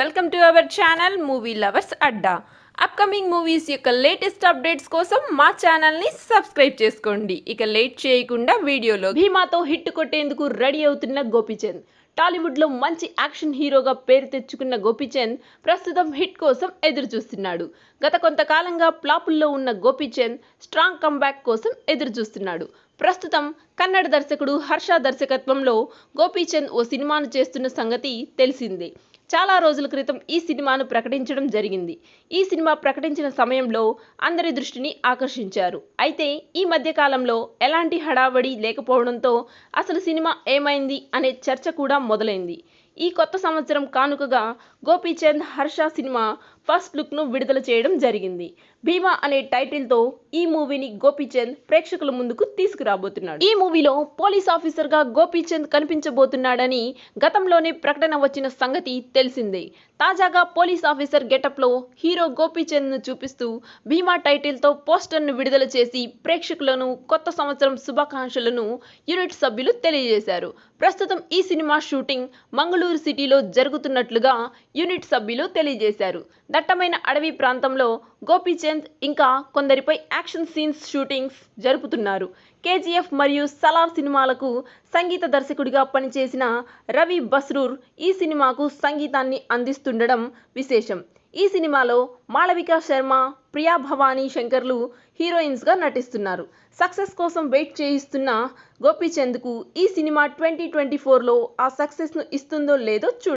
Welcome to our channel movie lovers Adda. Upcoming movies యొక్క latest updates కోసం మా ఛానల్ని సబ్స్క్రైబ్ చేసుకోండి. ఇక లేట్ చేయకుండా వీడియోలో భీమాతో హిట్ కొట్టేందుకు రెడీ అవుతున్న గోపీచంద్. టాలీవుడ్లో మంచి యాక్షన్ హీరోగా పేరు తెచ్చుకున్న గోపీచంద్ ప్రస్తుతం హిట్ కోసం ఎదురు చూస్తున్నాడు. గత కొంతకాలంగా ఫ్లాపుల్లో ఉన్న గోపీచంద్ స్ట్రాంగ్ కంబ్యాక్ కోసం ఎదురు చూస్తున్నాడు. ప్రస్తుతం కన్నడ దర్శకుడు హర్ష దర్శకత్వంలో గోపీచంద్ ఓ సినిమాను చేస్తున్న సంగతి తెలిసిందే. చాలా రోజుల క్రితం ఈ సినిమాను ప్రకటించడం జరిగింది. ఈ సినిమా ప్రకటించిన సమయంలో అందరి దృష్టిని ఆకర్షించారు. అయితే ఈ మధ్య కాలంలో ఎలాంటి హడావడి లేకపోవడంతో అసలు సినిమా ఏమైంది అనే చర్చ కూడా మొదలైంది. ఈ కొత్త సంవత్సరం కానుకగా గోపీచంద్ హర్ష సినిమా ఫస్ట్ లుక్ను విడుదల చేయడం జరిగింది. భీమా అనే టైటిల్తో ఈ మూవీని గోపీచంద్ ప్రేక్షకుల ముందుకు తీసుకురాబోతున్నాడు. ఈ మూవీలో పోలీస్ ఆఫీసర్గా గోపీచంద్ కనిపించబోతున్నాడని గతంలోనే ప్రకటన వచ్చిన సంగతి తెలిసిందే. తాజాగా పోలీస్ ఆఫీసర్ గెటప్లో హీరో గోపీచంద్ను చూపిస్తూ భీమా టైటిల్తో పోస్టర్ను విడుదల చేసి ప్రేక్షకులను కొత్త సంవత్సరం శుభాకాంక్షలను యూనిట్ సభ్యులు తెలియజేశారు. ప్రస్తుతం ఈ సినిమా షూటింగ్ మంగళూరు సిటీలో జరుగుతున్నట్లుగా యూనిట్ సభ్యులు తెలియజేశారు. దట్టమైన అడవి ప్రాంతంలో గోపీచంద్ ఇంకా కొందరిపై యాక్షన్ సీన్స్ షూటింగ్స్ జరుపుతున్నారు. కేజీఎఫ్ మరియు సలార్ సినిమాలకు సంగీత దర్శకుడిగా పనిచేసిన రవి బస్రూర్ ఈ సినిమాకు సంగీతాన్ని అందిస్తుండడం విశేషం. ఈ సినిమాలో మాళవిక శర్మ, ప్రియా భవానీ శంకర్లు హీరోయిన్స్గా నటిస్తున్నారు. సక్సెస్ కోసం వెయిట్ చేయిస్తున్న గోపీచంద్కు ఈ సినిమా 2024లో ఆ సక్సెస్ను ఇస్తుందో లేదో చూడాలి.